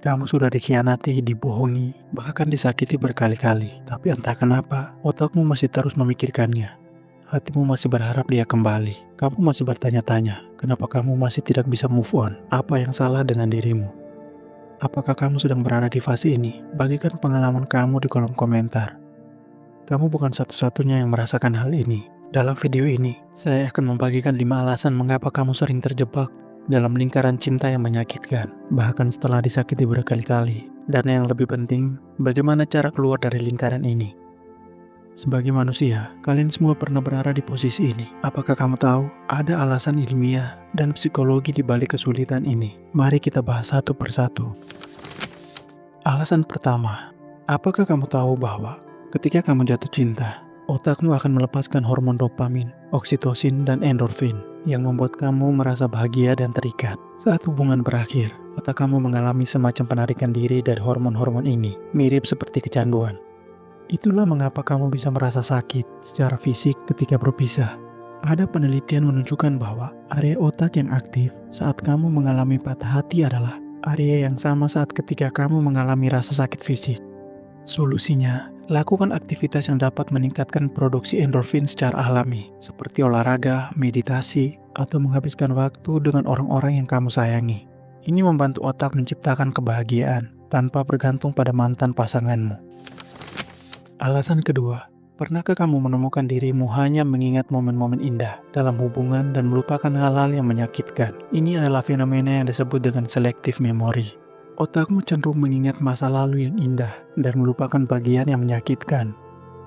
Kamu sudah dikhianati, dibohongi, bahkan disakiti berkali-kali. Tapi entah kenapa, otakmu masih terus memikirkannya. Hatimu masih berharap dia kembali. Kamu masih bertanya-tanya, kenapa kamu masih tidak bisa move on? Apa yang salah dengan dirimu? Apakah kamu sedang berada di fase ini? Bagikan pengalaman kamu di kolom komentar. Kamu bukan satu-satunya yang merasakan hal ini. Dalam video ini, saya akan membagikan 5 alasan mengapa kamu sering terjebak dalam lingkaran cinta yang menyakitkan, bahkan setelah disakiti berkali-kali. Dan yang lebih penting, bagaimana cara keluar dari lingkaran ini? Sebagai manusia, kalian semua pernah berada di posisi ini. Apakah kamu tahu ada alasan ilmiah dan psikologi di balik kesulitan ini? Mari kita bahas satu persatu. Alasan pertama, apakah kamu tahu bahwa ketika kamu jatuh cinta, otakmu akan melepaskan hormon dopamin, oksitosin, dan endorfin yang membuat kamu merasa bahagia dan terikat. Saat hubungan berakhir, otak kamu mengalami semacam penarikan diri dari hormon-hormon ini, mirip seperti kecanduan. Itulah mengapa kamu bisa merasa sakit secara fisik ketika berpisah. Ada penelitian menunjukkan bahwa area otak yang aktif saat kamu mengalami patah hati adalah area yang sama saat ketika kamu mengalami rasa sakit fisik. Solusinya, lakukan aktivitas yang dapat meningkatkan produksi endorfin secara alami, seperti olahraga, meditasi, atau menghabiskan waktu dengan orang-orang yang kamu sayangi. Ini membantu otak menciptakan kebahagiaan tanpa bergantung pada mantan pasanganmu. Alasan kedua, pernahkah kamu menemukan dirimu hanya mengingat momen-momen indah dalam hubungan dan melupakan hal-hal yang menyakitkan? Ini adalah fenomena yang disebut dengan selective memory. Otakmu cenderung mengingat masa lalu yang indah dan melupakan bagian yang menyakitkan.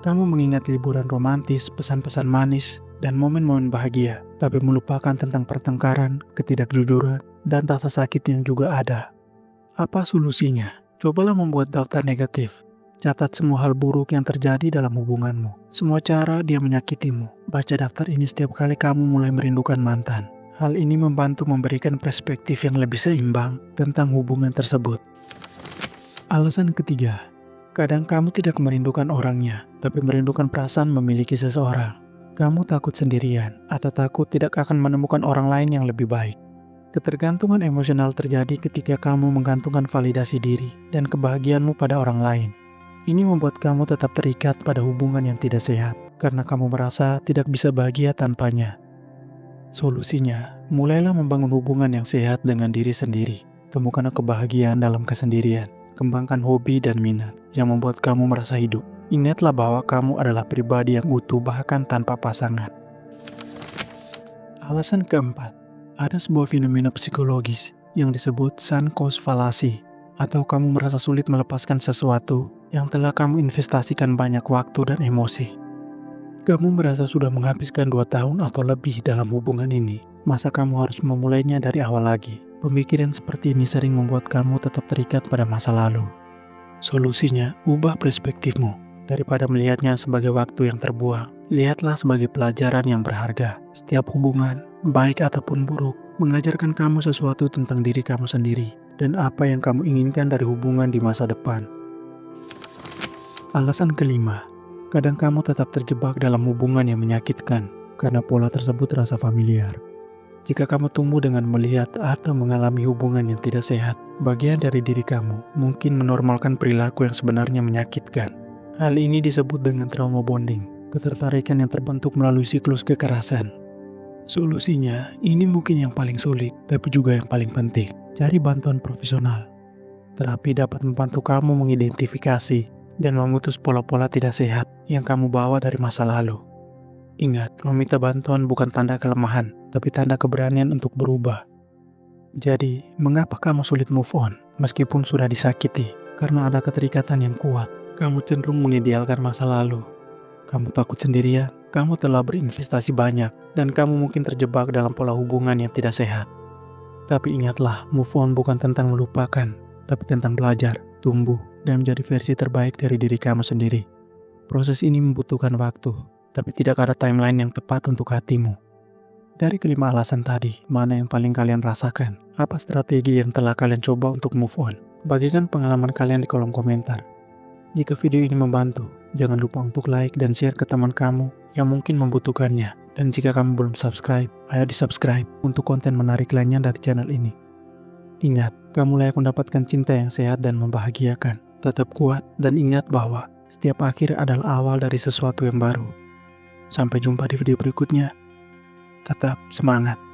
Kamu mengingat liburan romantis, pesan-pesan manis, dan momen-momen bahagia, tapi melupakan tentang pertengkaran, ketidakjujuran, dan rasa sakit yang juga ada. Apa solusinya? Cobalah membuat daftar negatif. Catat semua hal buruk yang terjadi dalam hubunganmu. Semua cara dia menyakitimu. Baca daftar ini setiap kali kamu mulai merindukan mantan. Hal ini membantu memberikan perspektif yang lebih seimbang tentang hubungan tersebut. Alasan ketiga, kadang kamu tidak merindukan orangnya, tapi merindukan perasaan memiliki seseorang. Kamu takut sendirian, atau takut tidak akan menemukan orang lain yang lebih baik. Ketergantungan emosional terjadi ketika kamu menggantungkan validasi diri dan kebahagiaanmu pada orang lain. Ini membuat kamu tetap terikat pada hubungan yang tidak sehat, karena kamu merasa tidak bisa bahagia tanpanya. Solusinya, mulailah membangun hubungan yang sehat dengan diri sendiri. Temukan kebahagiaan dalam kesendirian. Kembangkan hobi dan minat yang membuat kamu merasa hidup. Ingatlah bahwa kamu adalah pribadi yang utuh bahkan tanpa pasangan. Alasan keempat, ada sebuah fenomena psikologis yang disebut sunk cost fallacy, atau kamu merasa sulit melepaskan sesuatu yang telah kamu investasikan banyak waktu dan emosi. Kamu merasa sudah menghabiskan 2 tahun atau lebih dalam hubungan ini. Masa kamu harus memulainya dari awal lagi? Pemikiran seperti ini sering membuat kamu tetap terikat pada masa lalu. Solusinya, ubah perspektifmu. Daripada melihatnya sebagai waktu yang terbuang, lihatlah sebagai pelajaran yang berharga. Setiap hubungan, baik ataupun buruk, mengajarkan kamu sesuatu tentang diri kamu sendiri dan apa yang kamu inginkan dari hubungan di masa depan. Alasan kelima, kadang kamu tetap terjebak dalam hubungan yang menyakitkan karena pola tersebut terasa familiar. Jika kamu tumbuh dengan melihat atau mengalami hubungan yang tidak sehat, bagian dari diri kamu mungkin menormalkan perilaku yang sebenarnya menyakitkan. Hal ini disebut dengan trauma bonding, ketertarikan yang terbentuk melalui siklus kekerasan. Solusinya, ini mungkin yang paling sulit, tapi juga yang paling penting. Cari bantuan profesional. Terapi dapat membantu kamu mengidentifikasi dan memutus pola-pola tidak sehat yang kamu bawa dari masa lalu. Ingat, meminta bantuan bukan tanda kelemahan, tapi tanda keberanian untuk berubah. Jadi, mengapa kamu sulit move on meskipun sudah disakiti? Karena ada keterikatan yang kuat. Kamu cenderung mengidealkan masa lalu. Kamu takut sendirian, kamu telah berinvestasi banyak, dan kamu mungkin terjebak dalam pola hubungan yang tidak sehat. Tapi ingatlah, move on bukan tentang melupakan, tapi tentang belajar, tumbuh, dan menjadi versi terbaik dari diri kamu sendiri. Proses ini membutuhkan waktu, tapi tidak ada timeline yang tepat untuk hatimu. Dari kelima alasan tadi, mana yang paling kalian rasakan? Apa strategi yang telah kalian coba untuk move on? Bagikan pengalaman kalian di kolom komentar. Jika video ini membantu, jangan lupa untuk like dan share ke teman kamu yang mungkin membutuhkannya. Dan jika kamu belum subscribe, ayo di subscribe untuk konten menarik lainnya dari channel ini. Ingat, kamu layak mendapatkan cinta yang sehat dan membahagiakan. Tetap kuat dan ingat bahwa setiap akhir adalah awal dari sesuatu yang baru. Sampai jumpa di video berikutnya. Tetap semangat.